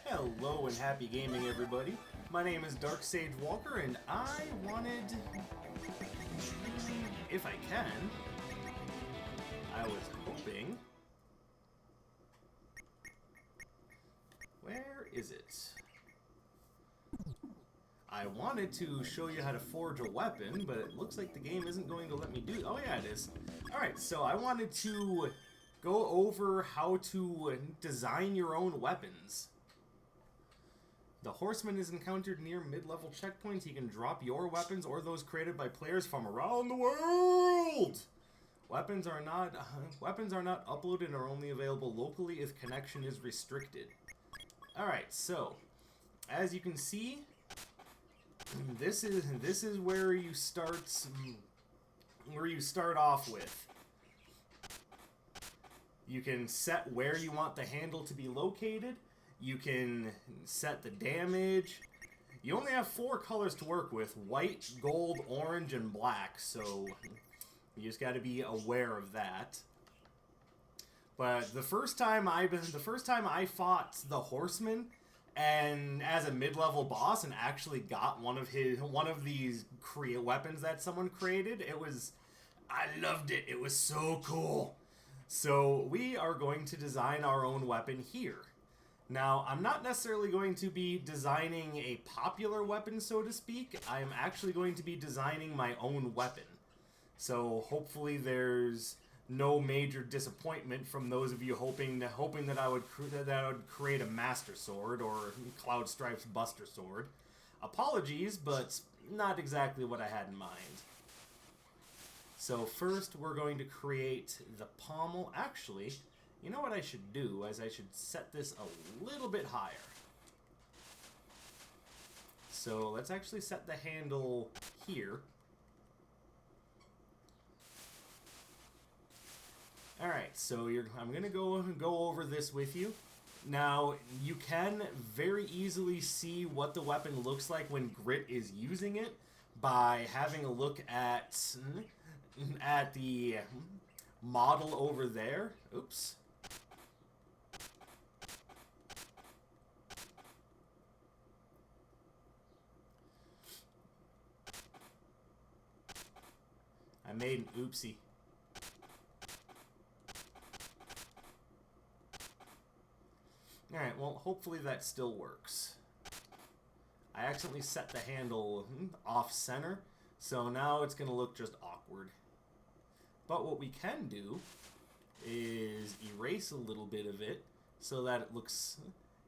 Hello and happy gaming, everybody. My name is Dark Sage Walker, and I wanted, if I can, I was hoping. Where is it? I wanted to show you how to forge a weapon, but it looks like the game isn't going to let me do. Oh yeah, it is. Alright, so I wanted to go over how to design your own weapons. The Horseman is encountered near mid-level checkpoints. He can drop your weapons or those created by players from around the world. Weapons are not uploaded and are only available locally if connection is restricted. Alright, so as you can see, this is where you start off with. You can set where you want the handle to be located. You can set the damage. You only have 4 colors to work with: white, gold, orange, and black. So you just got to be aware of that. But the first time I fought the Horseman, and as a mid-level boss, and actually got one of these weapons that someone created, I loved it. It was so cool. So we are going to design our own weapon here. Now, I'm not necessarily going to be designing a popular weapon, so to speak. I am actually going to be designing my own weapon. So hopefully there's no major disappointment from those of you hoping that I would create a Master Sword or Cloud Stripe's Buster Sword. Apologies, but not exactly what I had in mind. So first we're going to create the pommel. Actually, you know what I should do is I should set this a little bit higher. So let's actually set the handle here. Alright, so I'm going to go over this with you. Now, you can very easily see what the weapon looks like when Grit is using it by having a look at the model over there. Oops. I made an oopsie. Alright, well, hopefully that still works. I accidentally set the handle off-center, so now it's going to look just awkward. But what we can do is erase a little bit of it so that it looks...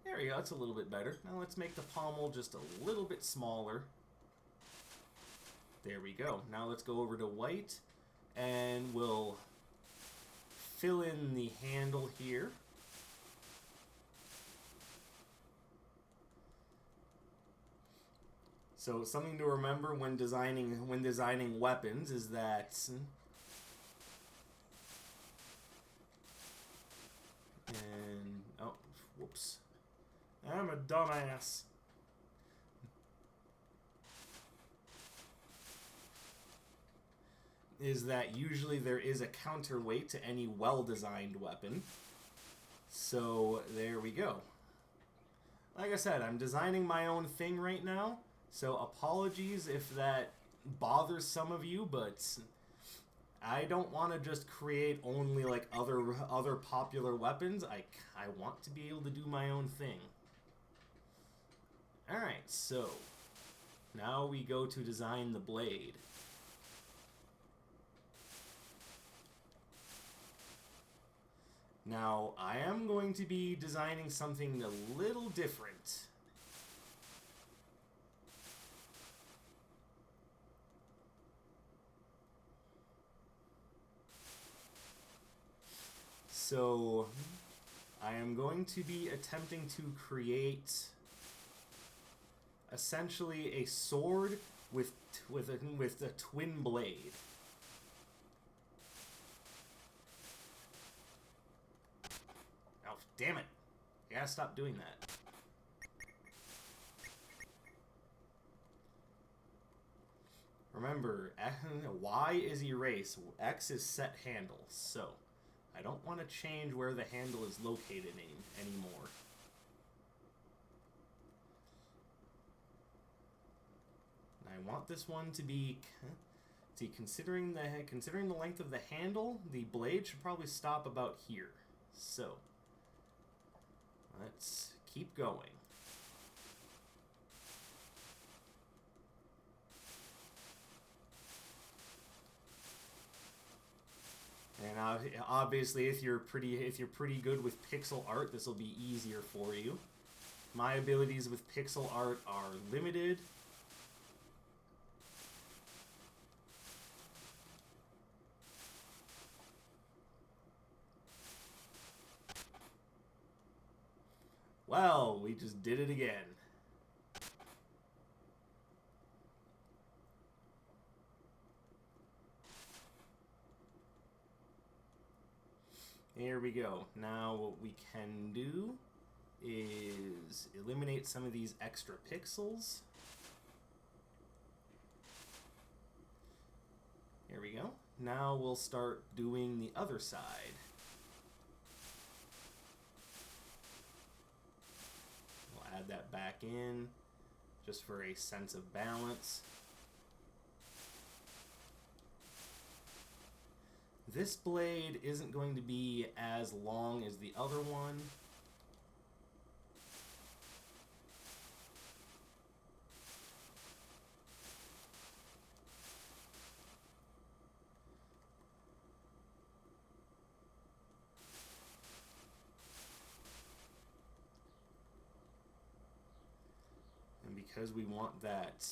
There we go, it's a little bit better. Now let's make the pommel just a little bit smaller. There we go. Now let's go over to white, and we'll fill in the handle here. So something to remember when designing weapons is that oh, whoops. I'm a dumbass. Is that usually there is a counterweight to any well-designed weapon. So there we go. Like I said, I'm designing my own thing right now, so apologies if that bothers some of you, but I don't want to just create only like other popular weapons. I want to be able to do my own thing. Alright, so now we go to design the blade. Now, I am going to be designing something a little different. So, I am going to be attempting to create essentially a sword with a twin blade. Oh, damn it. I gotta stop doing that. Remember, Y is erase, X is set handle, so I don't want to change where the handle is located anymore. want this one to be... See, considering the length of the handle, the blade should probably stop about here. So, let's keep going. And obviously, if you're pretty good with pixel art, this will be easier for you. My abilities with pixel art are limited. Well, we just did it again. Here we go. Now what we can do is eliminate some of these extra pixels. Here we go. Now we'll start doing the other side. We'll add that back in just for a sense of balance. This blade isn't going to be as long as the other one. And because we want that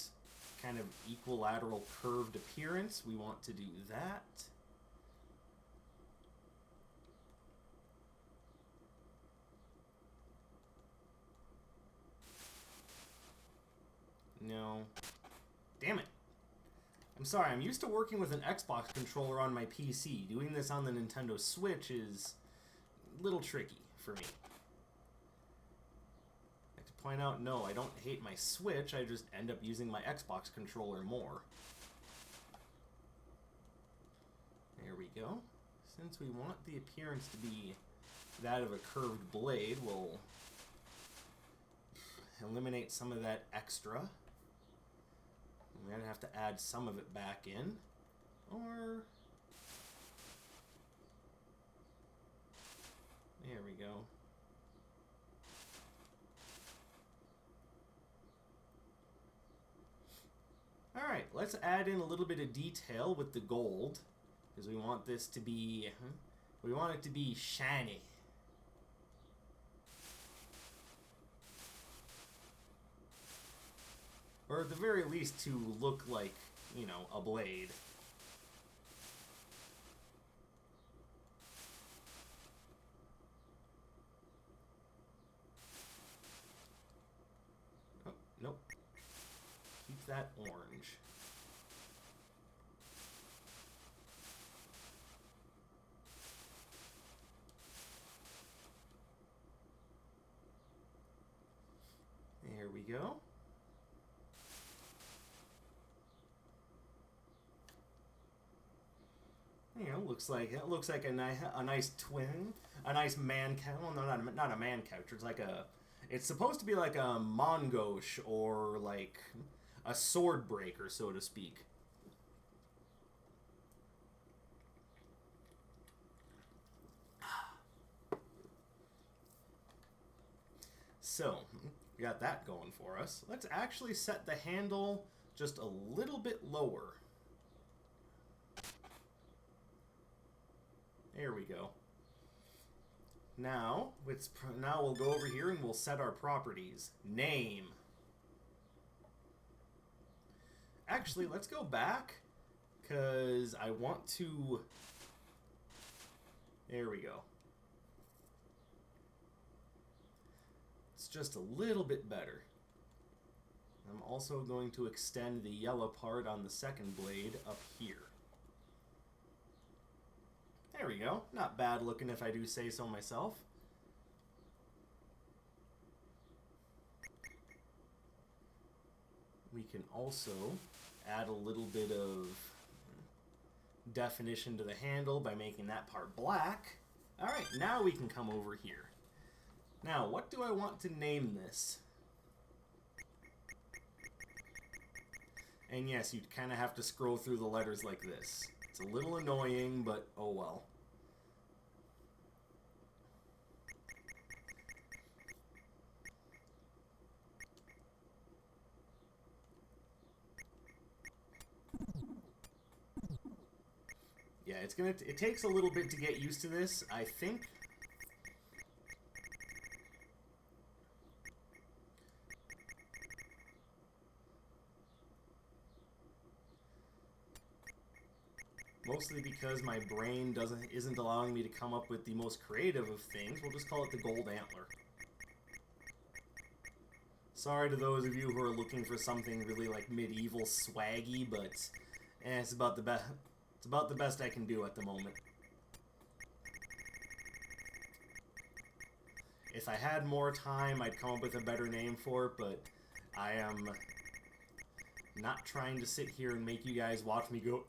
kind of equilateral curved appearance, we want to do that. No. Damn it. I'm sorry, I'm used to working with an Xbox controller on my PC. Doing this on the Nintendo Switch is a little tricky for me. I have to point out, no, I don't hate my Switch, I just end up using my Xbox controller more. There we go. Since we want the appearance to be that of a curved blade, we'll eliminate some of that extra. We're going to have to add some of it back in. Or... there we go. Alright, let's add in a little bit of detail with the gold. Because we want this to be... we want it to be shiny. Or at the very least to look like, you know, a blade. Oh, nope. Keep that orange. There we go. You know, looks like a nice twin, a nice man couch. Well, no, not a man couch. It's like a. It's supposed to be like a mongosh or like a sword breaker, so to speak. So, we got that going for us. Let's actually set the handle just a little bit lower. There we go. Now we'll go over here and we'll set our properties. Name. Actually, let's go back, because I want to... there we go. It's just a little bit better. I'm also going to extend the yellow part on the second blade up here. There we go. Not bad looking if I do say so myself. We can also add a little bit of definition to the handle by making that part black. Alright, now we can come over here. Now, what do I want to name this? And yes, you kind of have to scroll through the letters like this. It's a little annoying, but oh well. Yeah, it takes a little bit to get used to this, I think. Mostly because my brain isn't allowing me to come up with the most creative of things. We'll just call it the gold antler. Sorry to those of you who are looking for something really like medieval swaggy, but it's about the best. It's about the best I can do at the moment. If I had more time, I'd come up with a better name for it, but I am not trying to sit here and make you guys watch me go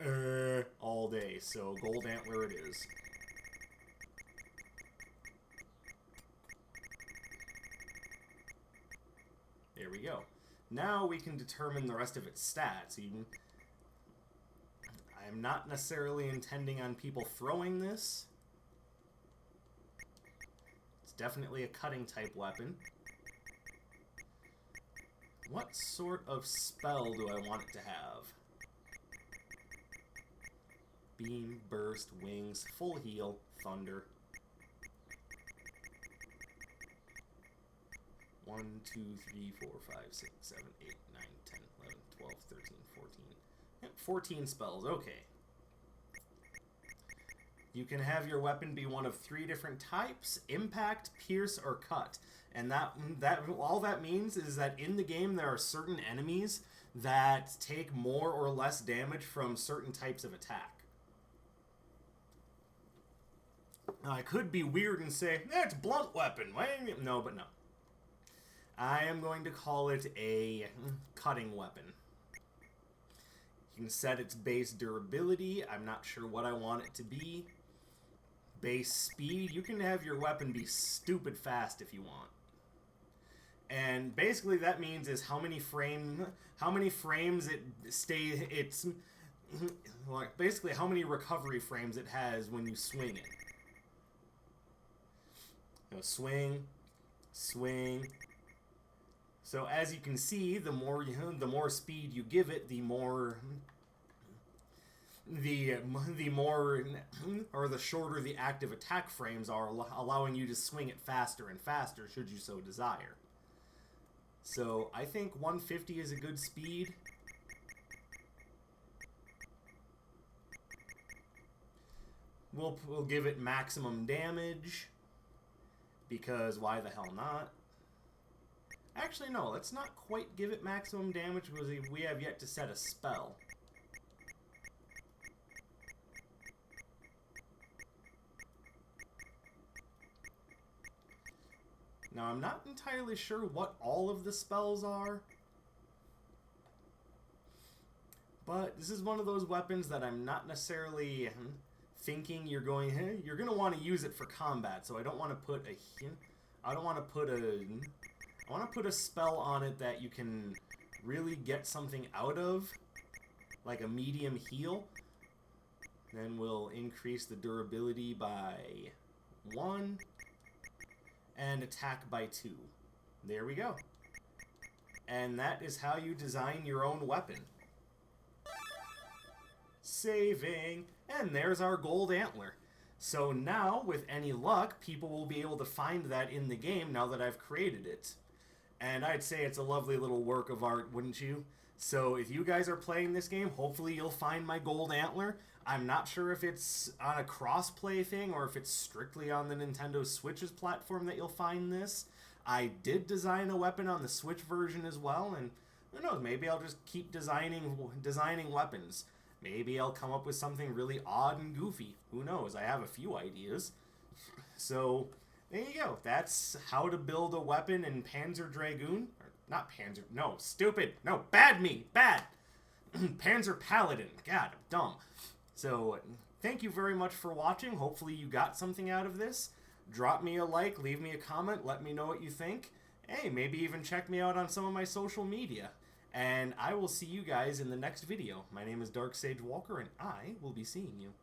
all day, so gold antler it is. There we go. Now we can determine the rest of its stats. I'm not necessarily intending on people throwing this. It's definitely a cutting type weapon. What sort of spell do I want it to have? Beam, burst, wings, full heal, thunder. 1, 2, 3, 4, 5, 6, 7, 8, 9, 10, 11, 12, 13, 14. Yep, 14 spells, okay. You can have your weapon be one of 3 different types: impact, pierce, or cut. And all that means is that in the game there are certain enemies that take more or less damage from certain types of attack. Now, I could be weird and say, it's blunt weapon. No, but no. I am going to call it a cutting weapon. You can set its base durability. I'm not sure what I want it to be. Base speed. You can have your weapon be stupid fast if you want. And basically that means is how many frames basically how many recovery frames it has when you swing it. Swing, swing. So as you can see, the more speed you give it, the shorter the active attack frames are, allowing you to swing it faster and faster should you so desire. So I think 150 is a good speed. We'll give it maximum damage, because why the hell not? Actually, no, let's not quite give it maximum damage because we have yet to set a spell. Now, I'm not entirely sure what all of the spells are, but this is one of those weapons that I'm not necessarily thinking you're going to want to use it for combat. So I don't want to put I want to put a spell on it that you can really get something out of, like a medium heal. Then we'll increase the durability by 1 and attack by 2. There we go. And that is how you design your own weapon. Saving. And there's our gold antler. So now, with any luck, people will be able to find that in the game now that I've created it. And I'd say it's a lovely little work of art, wouldn't you? So if you guys are playing this game, hopefully you'll find my gold antler. I'm not sure if it's on a cross-play thing or if it's strictly on the Nintendo Switch's platform that you'll find this. I did design a weapon on the Switch version as well, and who knows, maybe I'll just keep designing weapons. Maybe I'll come up with something really odd and goofy. Who knows? I have a few ideas. So, there you go. That's how to build a weapon in Panzer Dragoon. Or, not Panzer... No, stupid. No, bad me. Bad. Panzer Paladin. God, I'm dumb. So, thank you very much for watching. Hopefully you got something out of this. Drop me a like, leave me a comment, let me know what you think. Hey, maybe even check me out on some of my social media. And I will see you guys in the next video. My name is Dark Sage Walker, and I will be seeing you.